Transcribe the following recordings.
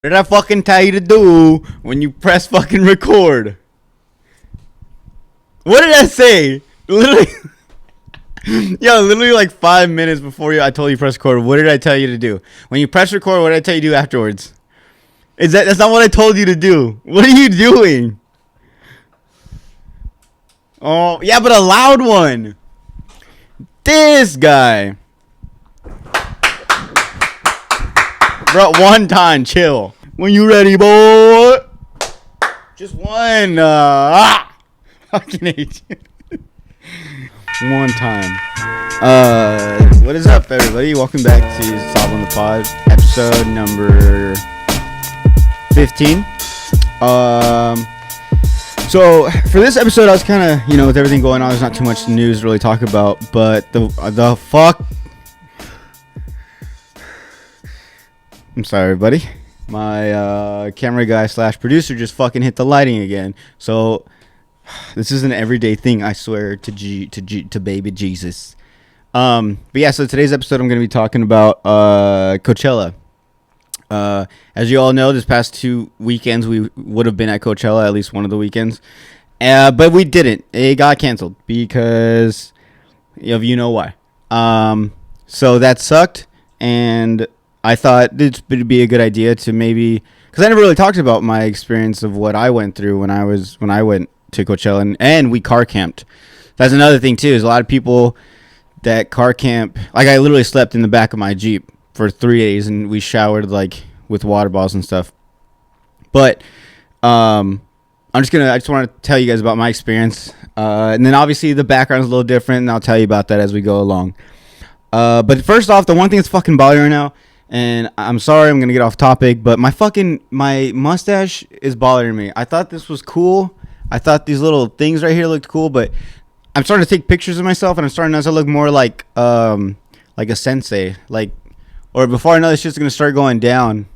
What did I fucking tell you to do when you press fucking record? What did I say? Literally, literally like 5 minutes before I told you press record. What did I tell you to do? When you press record, what did I tell you to do afterwards? That's not what I told you to do. What are you doing? Oh, yeah, but a loud one. This guy. Bro, one time, chill. When you ready, boy? Just one. Fucking hate you. One time. What is up, everybody? Welcome back to Solve on the Pod, episode number 15. So for this episode, I was kind of, with everything going on, there's not too much news to really talk about, but the fuck. I'm sorry, everybody. My camera guy / producer just fucking hit the lighting again. So this is an everyday thing, I swear to baby Jesus. But yeah, so today's episode I'm going to be talking about Coachella. As you all know, this past 2 weekends we would have been at Coachella, at least one of the weekends. But we didn't. It got canceled because of you know why. So that sucked, and I thought it would be a good idea to maybe, because I never really talked about my experience of what I went through when I went to Coachella and we car camped. That's another thing too, is a lot of people that car camp, like I literally slept in the back of my Jeep for 3 days and we showered like with water bottles and stuff. But I just want to tell you guys about my experience, and then obviously the background is a little different, and I'll tell you about that as we go along. But first off, the one thing that's fucking bothering me right now, and I'm sorry, I'm gonna get off topic, but my mustache is bothering me. I thought this was cool. I thought these little things right here looked cool, but I'm starting to take pictures of myself, and I'm starting to look more like a sensei. Or before I know, this shit's gonna start going down.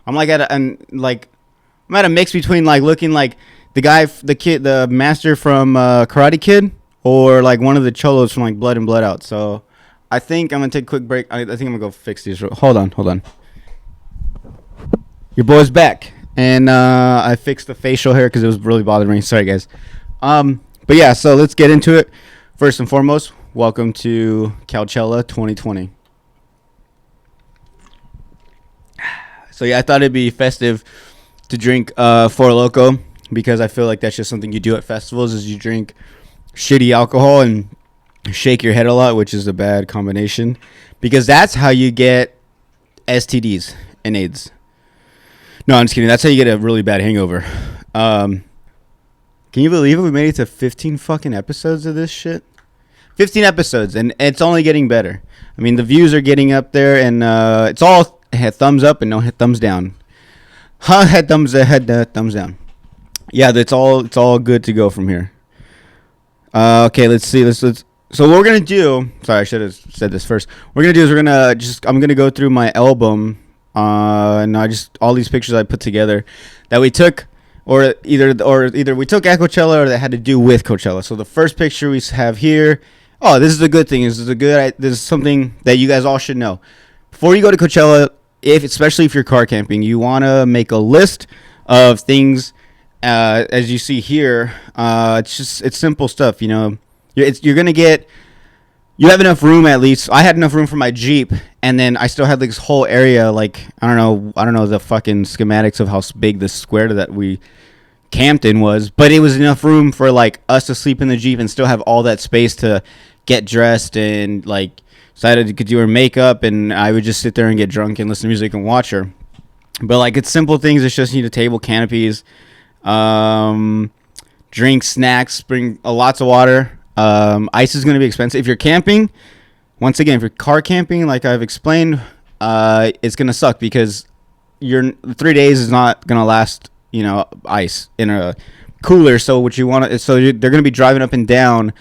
I'm like I'm at a mix between like looking like the master from Karate Kid, or like one of the cholos from like Blood and Blood Out. So I think I'm going to take a quick break. I think I'm going to go fix these. Hold on. Your boy's back. And I fixed the facial hair because it was really bothering me. Sorry, guys. But yeah, so let's get into it. First and foremost, welcome to Coachella 2020. So yeah, I thought it'd be festive to drink Four Loko, because I feel like that's just something you do at festivals, is you drink shitty alcohol and shake your head a lot, which is a bad combination, because that's how you get STDs and AIDS. No, I'm just kidding. That's how you get a really bad hangover. Can you believe it? We made it to 15 fucking episodes of this shit. 15 episodes, and it's only getting better. I mean, the views are getting up there, and it's all thumbs up and no thumbs down. Thumbs down. Yeah, it's all good to go from here. Okay, let's see. So what we're going to do, sorry, I should have said this first. What we're going to do is I'm going to go through my album, and all these pictures I put together that we took, or either we took at Coachella or that had to do with Coachella. So the first picture we have here, this is a good thing. This is something that you guys all should know. Before you go to Coachella, especially if you're car camping, you want to make a list of things, as you see here. It's simple stuff, You're going to you have enough room, at least. I had enough room for my Jeep, and then I still had this whole area, like, I don't know the fucking schematics of how big the square that we camped in was, but it was enough room for, like, us to sleep in the Jeep and still have all that space to get dressed and, like, decided to do her makeup, and I would just sit there and get drunk and listen to music and watch her. But, like, it's simple things. It's just a table, canopies, drinks, snacks, bring lots of water. Ice is going to be expensive. If you're camping, once again, if you're car camping, like I've explained, it's going to suck because your 3 days is not going to last, ice in a cooler. So what you want to, they're going to be driving up and down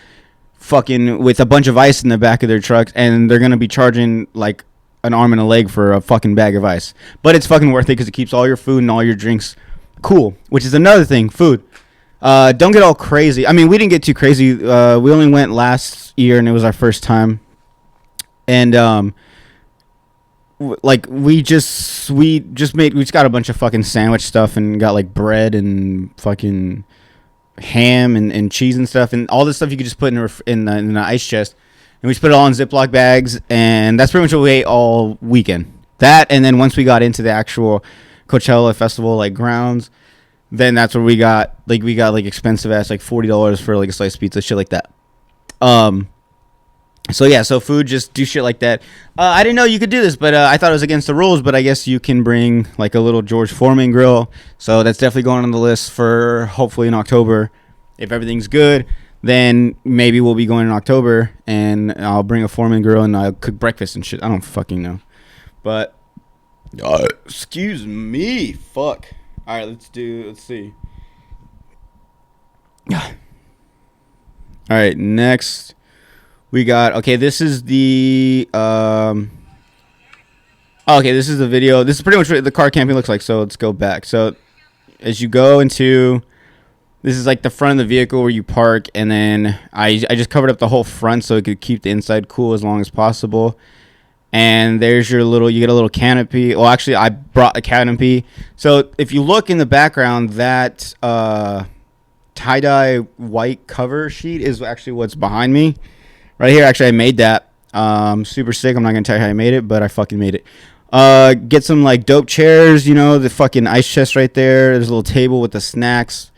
fucking with a bunch of ice in the back of their trucks, and they're going to be charging like an arm and a leg for a fucking bag of ice. But it's fucking worth it because it keeps all your food and all your drinks cool, which is another thing, food. Don't get all crazy. I mean, we didn't get too crazy. We only went last year, and it was our first time. And we just got a bunch of fucking sandwich stuff and got like bread and fucking ham and cheese and stuff, and all this stuff you could just put in the ice chest, and we just put it all in Ziploc bags, and that's pretty much what we ate all weekend. That, and then once we got into the actual Coachella festival like grounds, then that's where we got like expensive ass like $40 for like a slice of pizza, shit like that. So yeah, so food, just do shit like that. I didn't know you could do this, but I thought it was against the rules. But I guess you can bring like a little George Foreman grill. So that's definitely going on the list for hopefully in October. If everything's good, then maybe we'll be going in October, and I'll bring a Foreman grill and I'll cook breakfast and shit. I don't fucking know, but excuse me, fuck. All right, let's see. All right, next. We got, okay, this is the, this is the video. This is pretty much what the car camping looks like, so let's go back. So, as you go into, this is like the front of the vehicle where you park, and then I just covered up the whole front so it could keep the inside cool as long as possible. And there's you get a little canopy. Well, actually, I brought a canopy. So, if you look in the background, that tie-dye white cover sheet is actually what's behind me. Right here, actually, I made that. Super sick. I'm not going to tell you how I made it, but I fucking made it. Get some, like, dope chairs, the fucking ice chest right there. There's a little table with the snacks.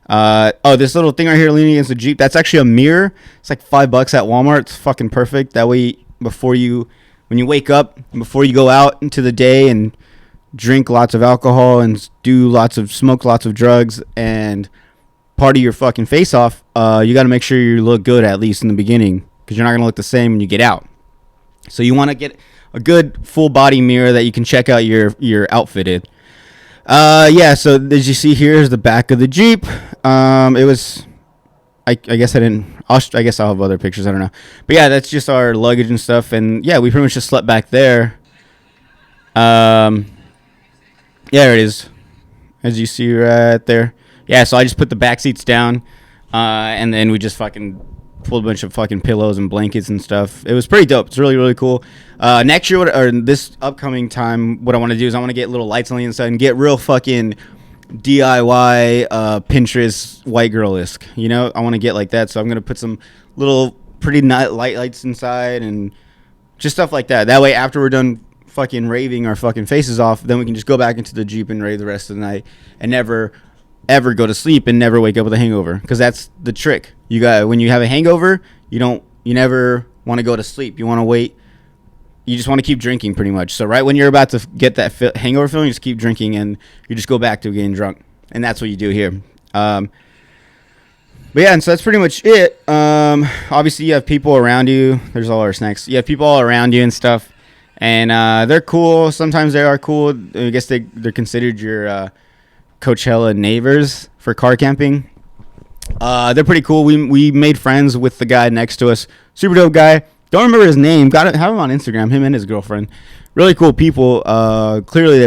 This little thing right here leaning against the Jeep, that's actually a mirror. It's like $5 at Walmart. It's fucking perfect. That way, when you wake up, before you go out into the day and drink lots of alcohol and smoke lots of drugs and party your fucking face off, you got to make sure you look good at least in the beginning, because you're not going to look the same when you get out. So you want to get a good full body mirror that you can check out your outfit in. So as you see here is the back of the Jeep. It was, I guess I guess I'll have other pictures, I don't know. But yeah, that's just our luggage and stuff. And yeah, we pretty much just slept back there. Yeah, there it is. As you see right there. Yeah, so I just put the back seats down, and then we just fucking pulled a bunch of fucking pillows and blankets and stuff. It was pretty dope. It's really, really cool. Next year, or this upcoming time, what I want to do is I want to get little lights on the inside and get real fucking DIY Pinterest white girl-esque. I want to get like that. So I'm going to put some little pretty lights inside and just stuff like that. That way, after we're done fucking raving our fucking faces off, then we can just go back into the Jeep and rave the rest of the night and never ever go to sleep and never wake up with a hangover, because that's the trick. When you have a hangover, you never want to go to sleep. You want to wait. You just want to keep drinking pretty much. So right when you're about to get that hangover feeling, you just keep drinking and you just go back to getting drunk, and that's what you do here. But yeah, and so that's pretty much it. Obviously you have people around you. There's all our snacks. You have people all around you and stuff, and they're cool. Sometimes they are cool. I guess they're considered your Coachella neighbors for car camping. They're pretty cool. We made friends with the guy next to us. Super dope guy. Don't remember his name. Have him on Instagram. Him and his girlfriend. Really cool people. Clearly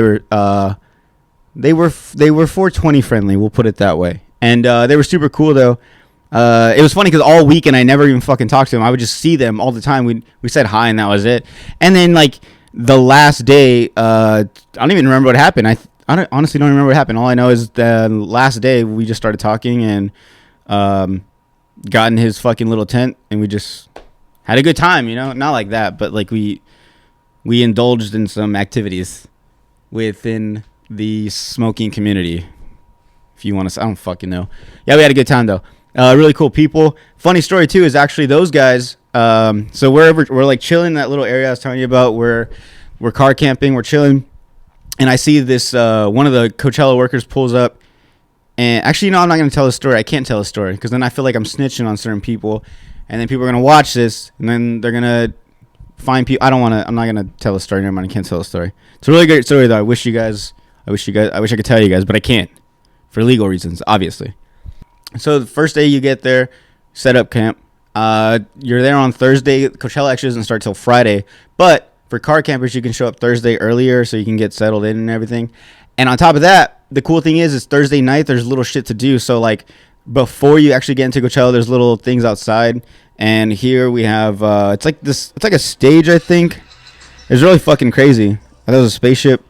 they were 420 friendly. We'll put it that way. And they were super cool though. It was funny because all weekend I never even fucking talked to them. I would just see them all the time. We said hi and that was it. And then like the last day, I don't even remember what happened. I honestly don't remember what happened. All I know is the last day we just started talking and got in his fucking little tent and we just had a good time, not like that, but like we indulged in some activities within the smoking community, if you want to. I don't fucking know. Yeah, we had a good time though. Really cool people. Funny story too is actually those guys. So we're like chilling in that little area I was telling you about, where we're car camping, we're chilling. And I see this, one of the Coachella workers pulls up. And actually, I'm not going to tell the story. I can't tell the story because then I feel like I'm snitching on certain people. And then people are going to watch this. And then they're going to find people. I'm not going to tell the story. Never mind. I can't tell the story. It's a really great story, though. I wish I could tell you guys, but I can't. For legal reasons, obviously. So the first day you get there, set up camp. You're there on Thursday. Coachella actually doesn't start till Friday. But for car campers, you can show up Thursday earlier so you can get settled in and everything. And on top of that, the cool thing is Thursday night, there's little shit to do. So, like, before you actually get into Coachella, there's little things outside. And here we have, it's like a stage, I think. It's really fucking crazy. That was a spaceship.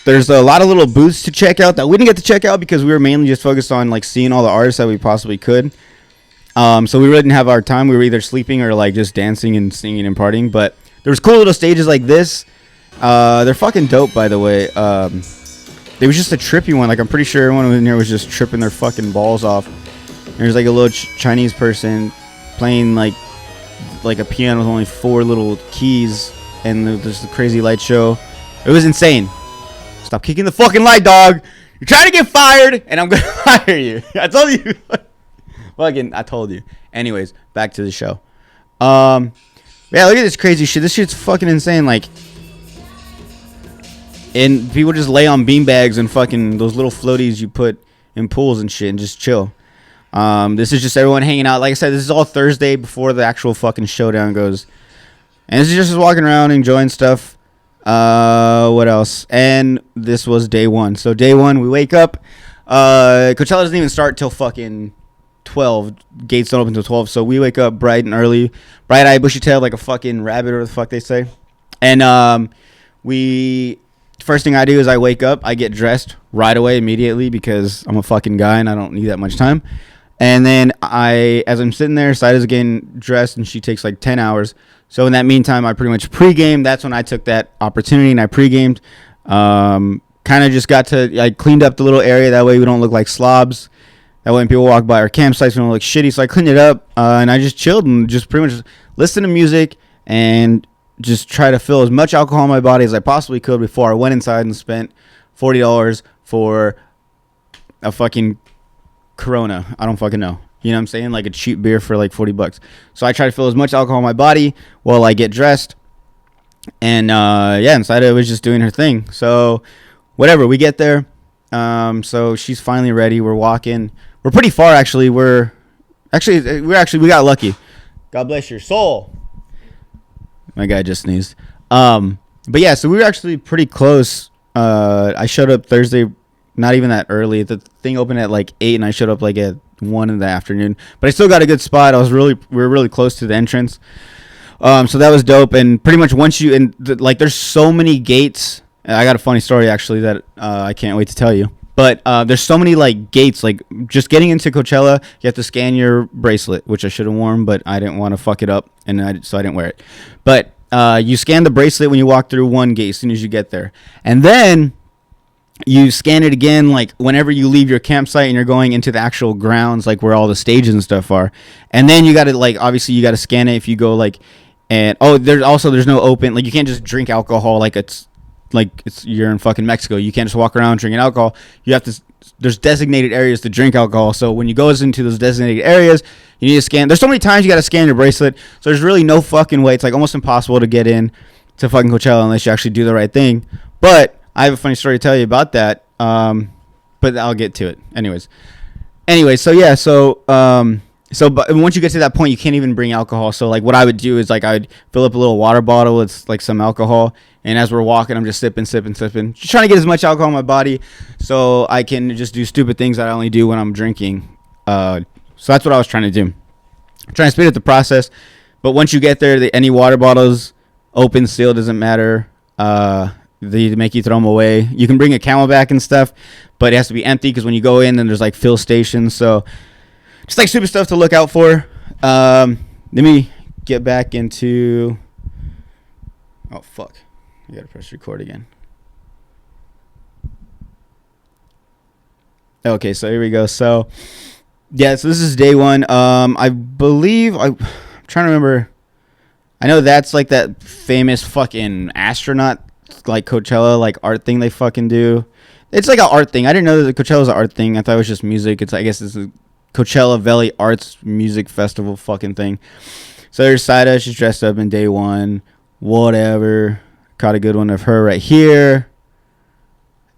There's a lot of little booths to check out that we didn't get to check out because we were mainly just focused on like seeing all the artists that we possibly could. So we really didn't have our time. We were either sleeping or like just dancing and singing and partying. But there was cool little stages like this. They're fucking dope, by the way. It was just a trippy one. Like, I'm pretty sure everyone in there was just tripping their fucking balls off. There's like a little Chinese person playing like a piano with only 4 little keys, and there's the crazy light show. It was insane. Stop kicking the fucking light, dog. You're trying to get fired, and I'm gonna fire you. I told you. Fucking, I told you. Anyways, back to the show. Yeah, look at this crazy shit. This shit's fucking insane. Like, and people just lay on beanbags and fucking those little floaties you put in pools and shit and just chill. This is just everyone hanging out. Like I said, this is all Thursday before the actual fucking showdown goes. And this is just walking around, enjoying stuff. What else? And this was day 1. So day 1, we wake up. Coachella doesn't even start till fucking 12. Gates don't open till 12. So we wake up bright and early. Bright-eyed, bushy-tailed like a fucking rabbit or the fuck they say. And first thing I do is I wake up. I get dressed right away immediately because I'm a fucking guy and I don't need that much time. And then as I'm sitting there, Saida's getting dressed and she takes like 10 hours. So in that meantime, I pretty much pregame. That's when I took that opportunity and I pregamed. Kind of just I cleaned up the little area. That way we don't look like slobs. That way when people walk by our campsites, we don't look shitty. So I cleaned it up and I just chilled and just pretty much listened to music and just try to fill as much alcohol in my body as I possibly could before I went inside and spent $40 for a fucking Corona. I don't fucking know. You know what I'm saying? Like a cheap beer for like $40. So I try to fill as much alcohol in my body while I get dressed. And yeah, inside it was just doing her thing. So whatever, we get there. So she's finally ready. We're walking. We're pretty far actually. We got lucky. God bless your soul. My guy just sneezed. But yeah, so we were actually pretty close. I showed up Thursday, not even that early. The thing opened at like 8 and I showed up like at 1 in the afternoon. But I still got a good spot. We were really close to the entrance. So that was dope. And pretty much once like there's so many gates. I got a funny story actually that I can't wait to tell you. But there's so many like gates, like just getting into Coachella, you have to scan your bracelet, which I should have worn, but I didn't want to fuck it up, so I didn't wear it. But you scan the bracelet when you walk through one gate as soon as you get there. And then you scan it again like whenever you leave your campsite and you're going into the actual grounds, like where all the stages and stuff are. And then you got to like, obviously you got to scan it if you go like, and there's no open, like you can't just drink alcohol like you're in fucking Mexico. You can't just walk around drinking alcohol. You have to, there's designated areas to drink alcohol. So when you go into those designated areas, you need to scan. There's so many times you got to scan your bracelet. So there's really no fucking way. It's like almost impossible to get in to fucking Coachella unless you actually do the right thing. But I have a funny story to tell you about that. But I'll get to it. Anyway, so yeah, but once you get to that point, you can't even bring alcohol. So like what I would do is like I would fill up a little water bottle with like some alcohol. And as we're walking, I'm just sipping. Just trying to get as much alcohol in my body so I can just do stupid things that I only do when I'm drinking. So that's what I was trying to do. I'm trying to speed up the process. But once you get there, any water bottles, open, sealed, doesn't matter. They make you throw them away. You can bring a Camelback and stuff, but it has to be empty because when you go in, then there's like fill stations. So just like stupid stuff to look out for. Let me get back into... Oh, fuck. I gotta press record again. Okay, so here we go. So, yeah, so this is day 1. I believe... I'm trying to remember... I know that's like that famous fucking astronaut, like Coachella, like art thing they fucking do. It's like an art thing. I didn't know that Coachella's an art thing. I thought it was just music. I guess it's a Coachella Valley Arts Music Festival fucking thing. So there's Saida. She's dressed up in day 1. Whatever. Caught a good one of her right here.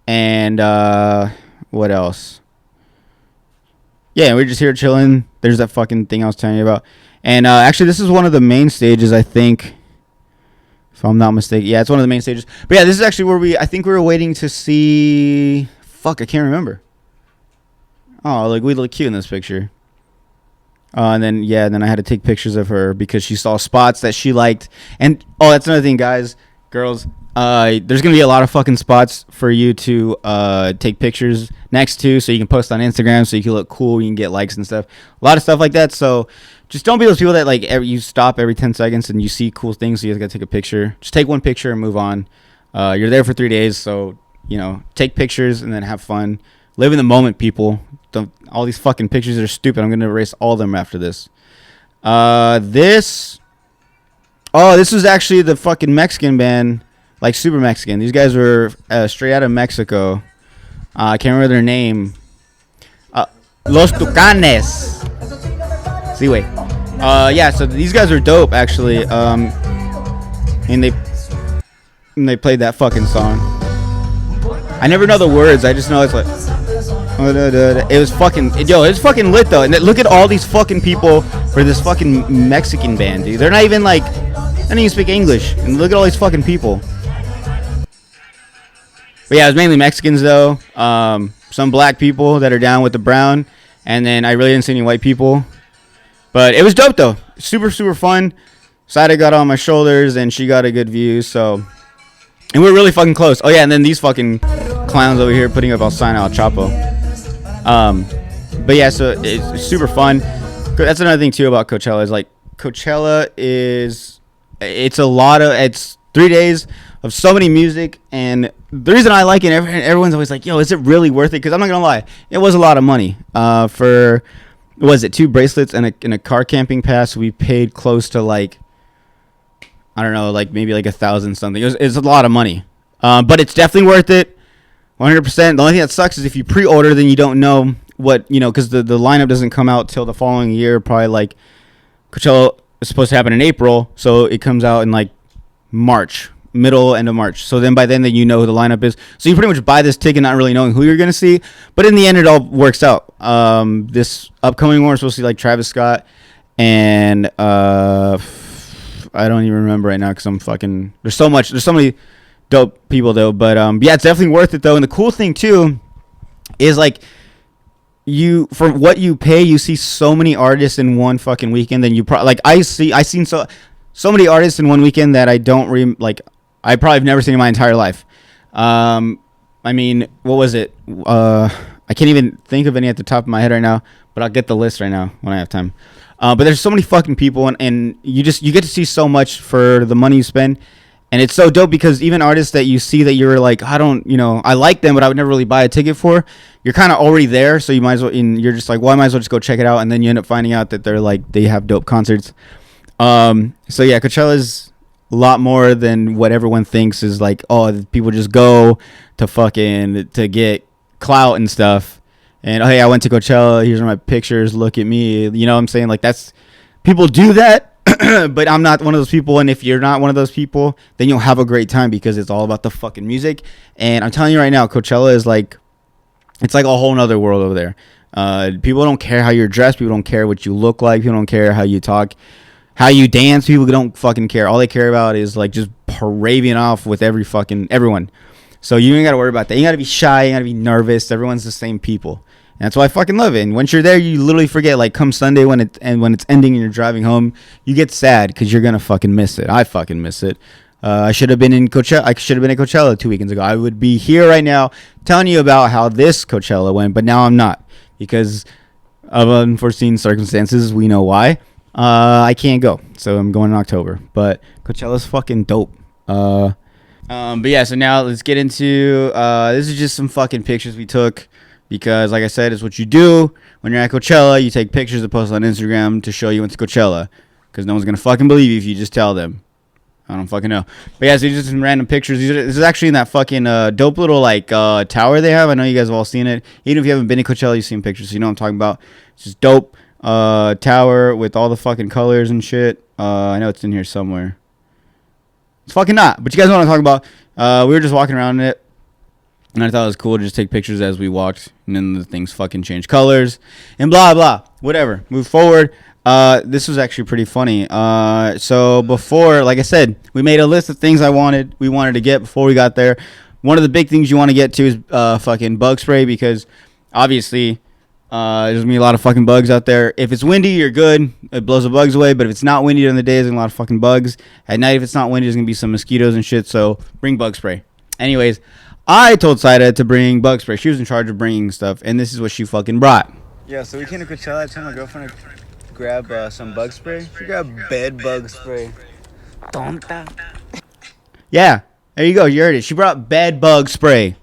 And what else? Yeah, we're just here chilling. There's that fucking thing I was telling you about. And actually, this is one of the main stages, I think. If I'm not mistaken. Yeah, it's one of the main stages. But yeah, this is actually where I think we were waiting to see... Fuck, I can't remember. Oh, like we look cute in this picture. And then I had to take pictures of her because she saw spots that she liked. And, oh, that's another thing, guys. girls. There's gonna be a lot of fucking spots for you to take pictures next to, so you can post on Instagram, so you can look cool, you can get likes and stuff. A lot of stuff like that. So just don't be those people that like you stop every 10 seconds and you see cool things, so you gotta take a picture. Just take one picture and move on. You're there for 3 days, so take pictures and then have fun. Live in the moment, people. Don't, all these fucking pictures are stupid. I'm gonna erase all of them after this. This was actually the fucking Mexican band, like super Mexican. These guys were straight out of Mexico. I can't remember their name. Los Tucanes. See, wait. Yeah, so these guys are dope, actually. And they played that fucking song. I never know the words. I just know it's like. It was fucking lit though. And look at all these fucking people for this fucking Mexican band, dude. They're not even like, they don't even speak English. And look at all these fucking people. But yeah, it was mainly Mexicans though. Some black people that are down with the brown, and then I really didn't see any white people. But it was dope though. Super, super fun. Sada got on my shoulders and she got a good view. So, and we're really fucking close. Oh yeah, and then these fucking clowns over here putting up El Sign El Chapo. But yeah, so it's super fun. That's another thing too about Coachella is like Coachella is it's 3 days of so many music, and the reason I like it, everyone's always like, yo, is it really worth it? Because I'm not gonna lie, it was a lot of money. For was it 2 bracelets and a car camping pass? We paid close to like, I don't know, like maybe like 1,000 something. It's a lot of money, but it's definitely worth it. 100%. The only thing that sucks is if you pre-order, then you don't know what, because the lineup doesn't come out till the following year. Probably like Coachella is supposed to happen in April, so it comes out in like March, end of March. So then by then you know who the lineup is. So you pretty much buy this ticket not really knowing who you're going to see. But in the end, it all works out. This upcoming one, we're supposed to see like Travis Scott and I don't even remember right now because I'm fucking, there's so many dope people though, but yeah, it's definitely worth it though. And the cool thing too is like for what you pay, you see so many artists in one fucking weekend. Then I seen so many artists in one weekend that I don't I probably have never seen in my entire life. I mean, what was it? I can't even think of any at the top of my head right now, but I'll get the list right now when I have time. But there's so many fucking people, and you get to see so much for the money you spend. And it's so dope because even artists that you see that you're like, I like them, but I would never really buy a ticket for, you're kind of already there. So you might as well, you're just like, well, I might as well just go check it out. And then you end up finding out that they have dope concerts. So yeah, Coachella's a lot more than what everyone thinks is like, oh, people just go to get clout and stuff. And, oh, hey, I went to Coachella. Here's my pictures. Look at me. You know what I'm saying? Like, people do that. But I'm not one of those people, and if you're not one of those people, then you'll have a great time because it's all about the fucking music. And I'm telling you right now, Coachella is like, it's like a whole nother world over there. People don't care how you're dressed. People don't care what you look like. People don't care how you talk, how you dance. People don't fucking care. All they care about is like just parading off with everyone. So you ain't got to worry about that. You got to be shy. You got to be nervous. Everyone's the same people. And that's why I fucking love it. And once you're there, you literally forget. Like come Sunday when it's ending and you're driving home, you get sad because you're gonna fucking miss it. I fucking miss it. I should have been in Coachella. I should have been at Coachella 2 weekends ago. I would be here right now telling you about how this Coachella went, but now I'm not because of unforeseen circumstances. We know why. I can't go, so I'm going in October. But Coachella's fucking dope. But yeah. So now let's get into. This is just some fucking pictures we took. Because, like I said, it's what you do when you're at Coachella. You take pictures and post on Instagram to show you went to Coachella. Because no one's going to fucking believe you if you just tell them. I don't fucking know. But yeah, so just some random pictures. This is actually in that fucking dope little, tower they have. I know you guys have all seen it. Even if you haven't been to Coachella, you've seen pictures. So you know what I'm talking about. It's just dope tower with all the fucking colors and shit. I know it's in here somewhere. It's fucking not. But you guys know what I'm talking about. We were just walking around in it. And I thought it was cool to just take pictures as we walked. And then the things fucking change colors. And blah, blah. Whatever. Move forward. This was actually pretty funny. So before, like I said, we made a list of things we wanted to get before we got there. One of the big things you want to get to is fucking bug spray. Because obviously There's gonna be a lot of fucking bugs out there. If it's windy, you're good. It blows the bugs away. But if it's not windy during the day, there's gonna be a lot of fucking bugs. At night, if it's not windy, there's gonna be some mosquitoes and shit. So bring bug spray. Anyways, I told Saida to bring bug spray. She was in charge of bringing stuff, and this is what she fucking brought. Yeah, so we came to Coachella. I told my girlfriend to grab some bug spray. She grabbed bed bug spray. Tonta. Yeah, there you go. You heard it. She brought bed bug spray.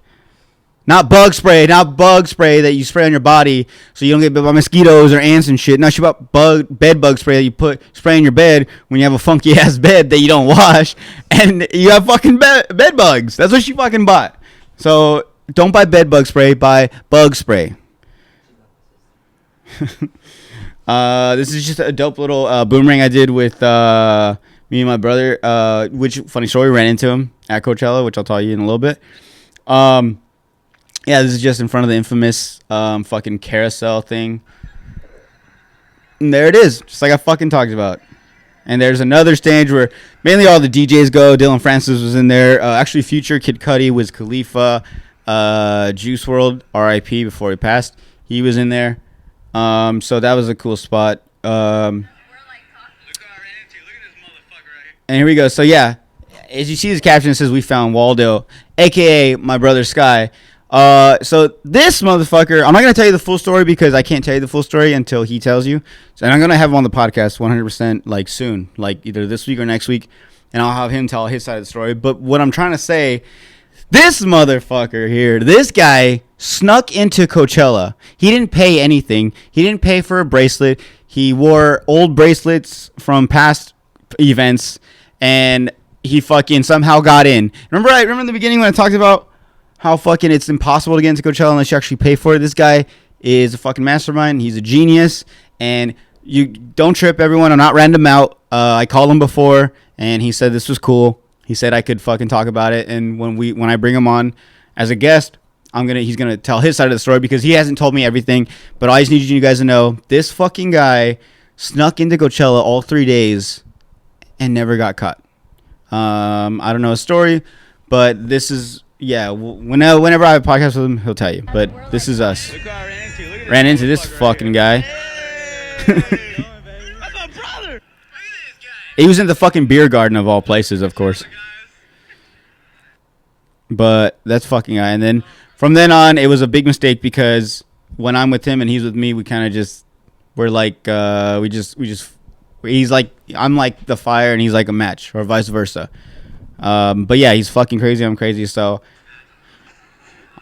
Not bug spray that you spray on your body so you don't get bit by mosquitoes or ants and shit. No, she bought bed bug spray that you spray in your bed when you have a funky ass bed that you don't wash and you have fucking bed bugs. That's what she fucking bought. So don't buy bed bug spray, buy bug spray. This is just a dope little boomerang I did with me and my brother. Which funny story, ran into him at Coachella, which I'll tell you in a little bit. Yeah, this is just in front of the infamous fucking Carousel thing. And there it is, just like I fucking talked about. And there's another stage where mainly all the DJs go. Dylan Francis was in there. Actually, Future, Kid Cudi, Wiz Khalifa, Juice WRLD, R.I.P. before he passed. He was in there. So that was a cool spot. And here we go. So yeah, as you see this caption, it says we found Waldo, a.k.a. my brother Sky. So this motherfucker, I'm not going to tell you the full story because I can't tell you the full story until he tells you. And I'm going to have him on the podcast 100% like soon, like either this week or next week. And I'll have him tell his side of the story. But what I'm trying to say, this motherfucker here, this guy snuck into Coachella. He didn't pay anything. He didn't pay for a bracelet. He wore old bracelets from past events. And he fucking somehow got in. Remember in the beginning when I talked about how fucking it's impossible to get into Coachella unless you actually pay for it? This guy is a fucking mastermind. He's a genius. And you don't trip, everyone. I'm not random out. I called him before, and he said this was cool. He said I could fucking talk about it. And when I bring him on as a guest, he's gonna tell his side of the story because he hasn't told me everything. But I just need you guys to know this fucking guy snuck into Coachella all 3 days and never got caught. I don't know his story, but this is. Yeah, whenever I have a podcast with him, he'll tell you. But this is us. Ran into this fucking guy. He was in the fucking beer garden of all places, of course. But that's fucking guy. And then from then on, it was a big mistake because when I'm with him and he's with me, we kind of just we're like he's like I'm like the fire and he's like a match, or vice versa. But yeah, he's fucking crazy. I'm crazy. So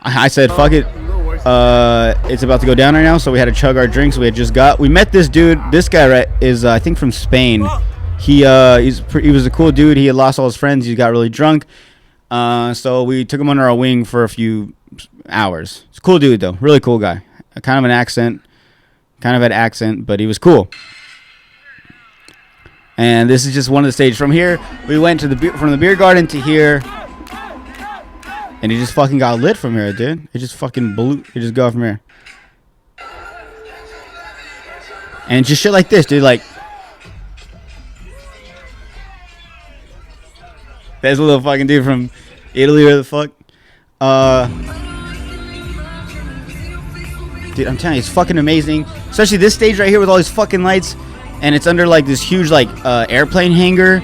I said, fuck it. It's about to go down right now. So we had to chug our drinks. We met this dude. This guy right is I think from Spain. He was a cool dude. He had lost all his friends. He got really drunk. So we took him under our wing for a few hours. It's a cool dude though. Really cool guy. Kind of had accent, but he was cool. And this is just one of the stages. From here, we went to from the beer garden to here. And it just fucking got lit from here, dude. It just fucking blew. It just got from here. And just shit like this, dude. Like, there's a little fucking dude from Italy or the fuck. Dude, I'm telling you, it's fucking amazing. Especially this stage right here with all these fucking lights. And it's under like this huge like airplane hangar,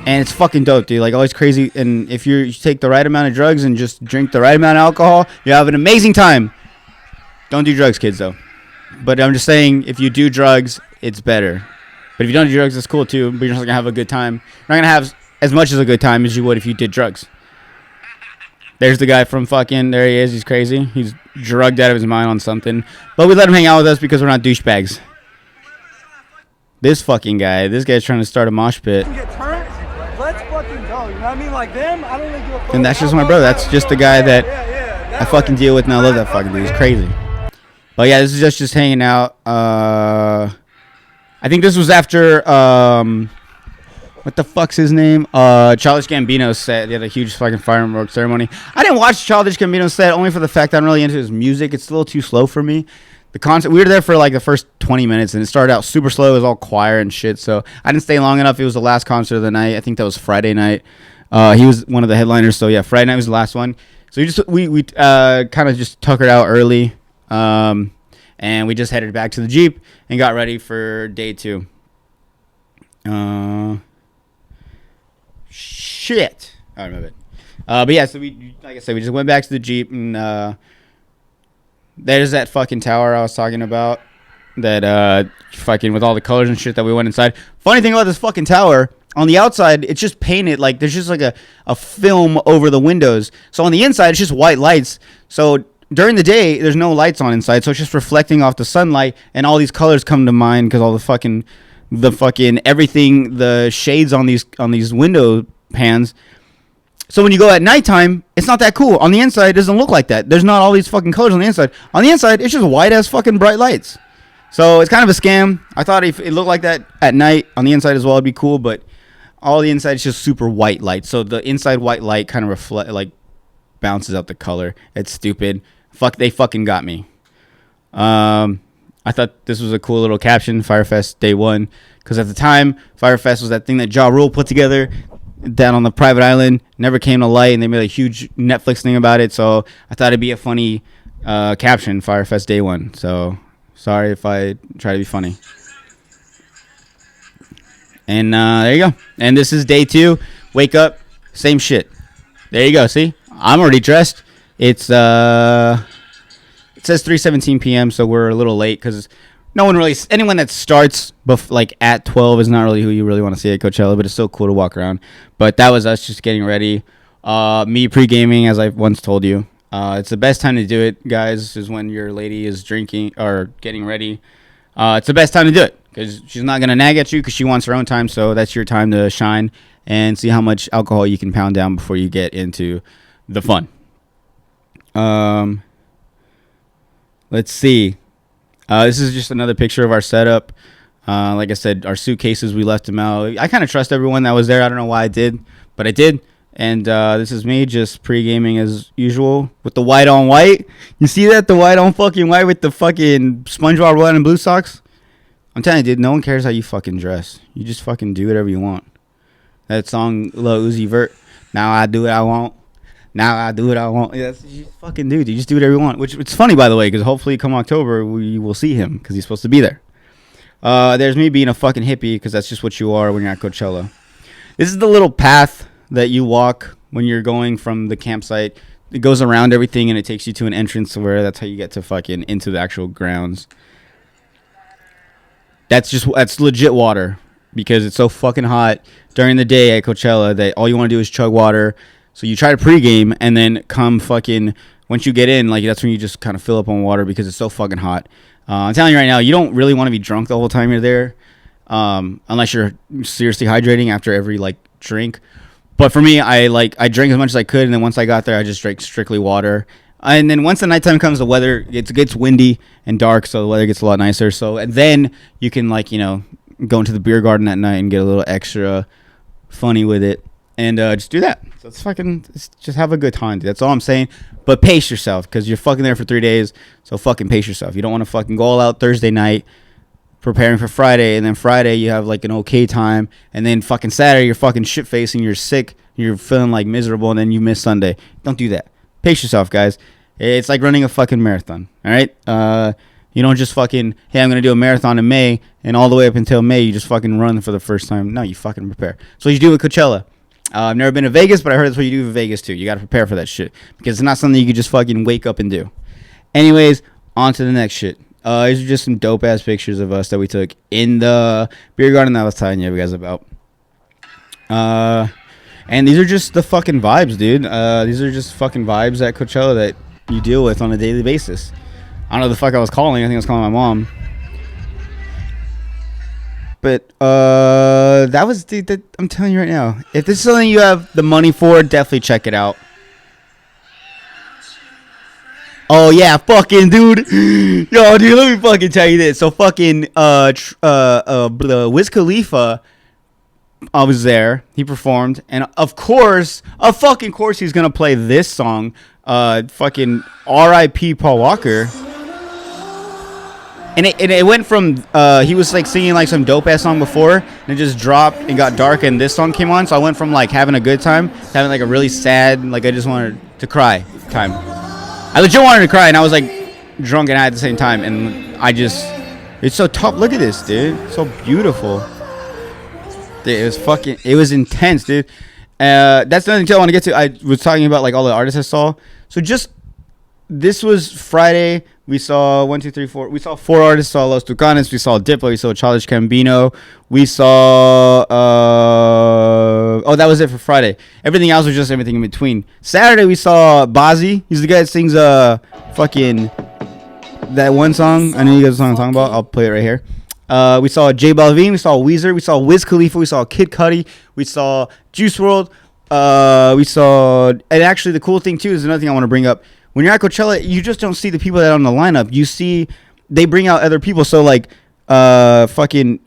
and it's fucking dope, dude. Like always crazy. And if you take the right amount of drugs and just drink the right amount of alcohol, you have an amazing time. Don't do drugs, kids, though. But I'm just saying, if you do drugs, it's better. But if you don't do drugs, it's cool too. But you're just gonna have a good time. You're not gonna have as much as a good time as you would if you did drugs. There's the guy from fucking. There he is. He's crazy. He's drugged out of his mind on something. But we let him hang out with us because we're not douchebags. This fucking guy. This guy's trying to start a mosh pit. Let's fucking go. You know what I mean? Like them, I don't really give a fuck. And that's just my brother. That's just the guy that I fucking deal with, and I love that fucking dude. He's crazy. But yeah, this is just hanging out. I think this was after what the fuck's his name? Childish Gambino's set. They had a huge fucking fireworks ceremony. I didn't watch Childish Gambino's set only for the fact that I'm really into his music. It's a little too slow for me. The concert, we were there for like the first 20 minutes, and it started out super slow. It was all choir and shit, so I didn't stay long enough. It was the last concert of the night. I think that was Friday night. He was one of the headliners, so yeah, Friday night was the last one. So we kind of just tuckered out early, and and we just headed back to the Jeep and got ready for day 2. Shit. I remember it. But yeah, so we, like I said, we just went back to the Jeep, and there's that fucking tower I was talking about. That fucking with all the colors and shit that we went inside. Funny thing about this fucking tower, on the outside, it's just painted like there's just like a film over the windows. So on the inside, it's just white lights. So during the day, there's no lights on inside, so it's just reflecting off the sunlight, and all these colors come to mind because all the fucking everything, the shades on these window pans. So when you go at nighttime, it's not that cool. On the inside, it doesn't look like that. There's not all these fucking colors on the inside. On the inside, it's just white as fucking bright lights. So it's kind of a scam. I thought if it looked like that at night on the inside as well, it'd be cool. But all the inside is just super white light. So the inside white light kind of bounces out the color. It's stupid. They fucking got me. I thought this was a cool little caption, Firefest Day 1. Because at the time, Firefest was that thing that Ja Rule put together down on the private island. Never came to light, and they made a huge Netflix thing about it. So I thought it'd be a funny caption, Firefest Day 1. So sorry if I try to be funny. And there you go. And this is day 2. Wake up, same shit. There you go. See, I'm already dressed. It says 3:17 p.m. So we're a little late because anyone that starts at 12 is not really who you really want to see at Coachella. But it's still cool to walk around. But that was us just getting ready. Me pre-gaming, as I once told you. It's the best time to do it, guys, is when your lady is drinking or getting ready. It's the best time to do it because she's not going to nag at you because she wants her own time. So that's your time to shine and see how much alcohol you can pound down before you get into the fun. Let's see. This is just another picture of our setup. Like I said, our suitcases, we left them out. I kind of trust everyone that was there. I don't know why I did, but I did. And this is me just pre-gaming as usual with the white on white. You see that? The white on fucking white with the fucking SpongeBob red and blue socks. I'm telling you, dude, no one cares how you fucking dress. You just fucking do whatever you want. That song, Lil Uzi Vert, now I do what I want. Now I do what I want. Yeah, you fucking do, dude. You just do whatever you want. Which it's funny, by the way, because hopefully come October, we will see him because he's supposed to be there. There's me being a fucking hippie because that's just what you are when you're at Coachella. This is the little path that you walk when you're going from the campsite. It goes around everything and it takes you to an entrance where that's how you get to fucking into the actual grounds. That's legit water because it's so fucking hot during the day at Coachella that all you want to do is chug water. So you try to pregame and then come fucking once you get in, like that's when you just kind of fill up on water because it's so fucking hot. I'm telling you right now, you don't really want to be drunk the whole time you're there, unless you're seriously hydrating after every drink. But for me, I drank as much as I could, and then once I got there, I just drank strictly water. And then once the nighttime comes, the weather gets windy and dark, so the weather gets a lot nicer. So and then you can go into the beer garden at night and get a little extra funny with it, and just do that. So just have a good time, dude. That's all I'm saying. But pace yourself because you're fucking there for 3 days. So fucking pace yourself. You don't want to fucking go all out Thursday night preparing for Friday, and then Friday you have an okay time, and then fucking Saturday you're fucking shit faced and you're sick, you're feeling miserable, and then you miss Sunday. Don't do that. Pace yourself, guys. It's like running a fucking marathon. All right. You don't just fucking, hey, I'm gonna do a marathon in May, and all the way up until May you just fucking run for the first time. No, you fucking prepare. So you do with Coachella. I've never been to Vegas, but I heard that's what you do in Vegas too. You got to prepare for that shit because it's not something you can just fucking wake up and do. Anyways, on to the next shit. These are just some dope ass pictures of us that we took in the beer garden that I was telling you guys about. And these are just the fucking vibes, dude. These are just fucking vibes at Coachella that you deal with on a daily basis. I don't know the fuck I was calling. I think I was calling my mom. But that was, dude, I'm telling you right now. If this is something you have the money for, definitely check it out. Oh yeah, fucking dude. Yo, dude, let me fucking tell you this. So fucking Wiz Khalifa, I was there. He performed, and of course he's gonna play this song. Fucking R.I.P. Paul Walker. And it went from he was singing some dope ass song before, and it just dropped and got dark, and this song came on. So I went from having a good time to having a really sad, I just wanted to cry time. I legit wanted to cry, and I was drunk and high at the same time, and it's so tough. Look at this, dude. So beautiful. Dude, it was intense, dude. That's another thing I want to get to. I was talking about like all the artists I saw. So this was Friday. We saw 1, 2, 3, 4. We saw 4 artists. Saw Los Tucanes. We saw Diplo. We saw Childish Gambino. We saw. That was it for Friday. Everything else was just everything in between. Saturday we saw Bazzi. He's the guy that sings fucking that one song. I know you guys know what I'm talking about. I'll play it right here. We saw J Balvin. We saw Weezer. We saw Wiz Khalifa. We saw Kid Cudi. We saw Juice WRLD. And actually the cool thing too is another thing I want to bring up. When you're at Coachella, you just don't see the people that are on the lineup. You see, they bring out other people. So like, fucking,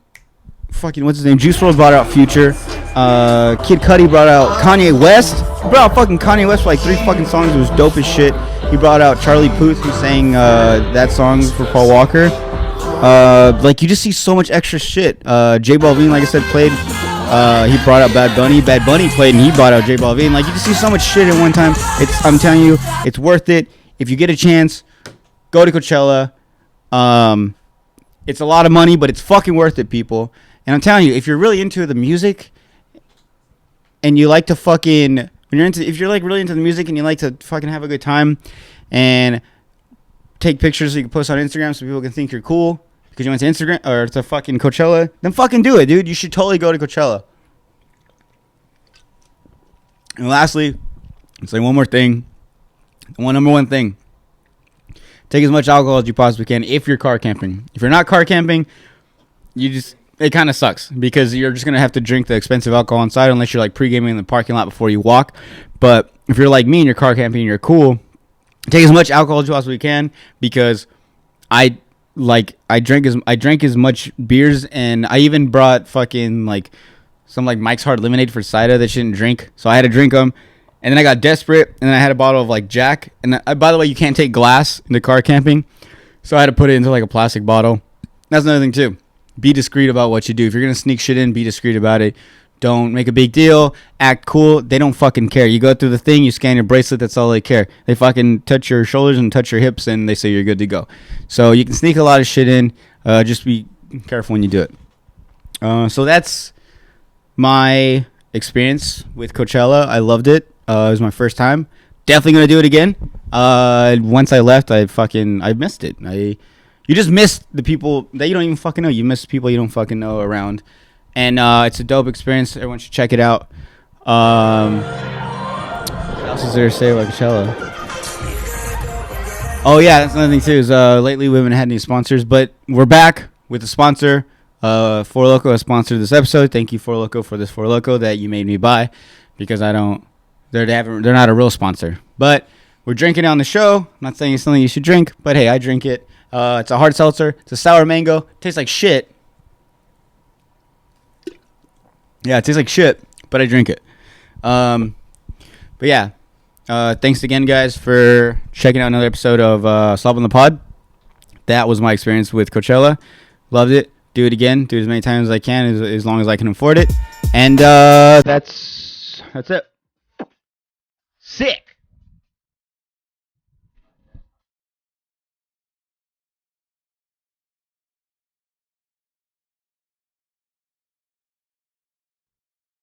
what's his name? Juice WRLD brought out Future. Kid Cudi brought out Kanye West. He brought out fucking Kanye West for like 3 fucking songs. It was dope as shit. He brought out Charlie Puth, who sang that song for Paul Walker. Like you just see so much extra shit. J Balvin, like I said, played. He brought out Bad Bunny. Bad Bunny played, and he brought out J Balvin. Like you just see so much shit at one time. I'm telling you, it's worth it. If you get a chance, go to Coachella. It's a lot of money, but it's fucking worth it, people. And I'm telling you, if you're really into the music, and you like to fucking if you're like really into the music and you like to fucking have a good time, and take pictures so you can post on Instagram so people can think you're cool because you went to Instagram or to fucking Coachella, then fucking do it, dude. You should totally go to Coachella. And lastly, I'll say one more thing. Number one thing. Take as much alcohol as you possibly can if you're car camping. If you're not car camping, it kind of sucks because you're just going to have to drink the expensive alcohol inside unless you're like pre-gaming in the parking lot before you walk. But if you're like me and you're car camping and you're cool, take as much alcohol as you possibly can because I drank as much beers, and I even brought fucking like some like Mike's Hard Lemonade for cider that she didn't drink, so I had to drink them. And then I got desperate, and then I had a bottle of like Jack. And by the way, you can't take glass into car camping, so I had to put it into like a plastic bottle. That's another thing too. Be discreet about what you do. If you're gonna sneak shit in, be discreet about it. Don't make a big deal. Act cool. They don't fucking care. You go through the thing, you scan your bracelet, that's all they care. They fucking touch your shoulders and touch your hips, and they say you're good to go. So you can sneak a lot of shit in. Just be careful when you do it. So that's my experience with Coachella. I loved it. It was my first time. Definitely going to do it again. Once I left, I missed it. You just miss the people that you don't even fucking know. You miss people you don't fucking know around. And it's a dope experience. Everyone should check it out. What else is there to say about Coachella? Oh, yeah, that's another thing, too. Is lately we haven't had any sponsors, but we're back with a sponsor. Four Loko has sponsored this episode. Thank you, Four Loko, for this Four Loko that you made me buy because they're not a real sponsor. But we're drinking it on the show. I'm not saying it's something you should drink, but hey, I drink it. It's a hard seltzer. It's a sour mango. Tastes like shit. Yeah, it tastes like shit, but I drink it. But yeah, thanks again, guys, for checking out another episode of Slop on the Pod. That was my experience with Coachella. Loved it. Do it again. Do it as many times as I can, as long as I can afford it. And that's it. Sick.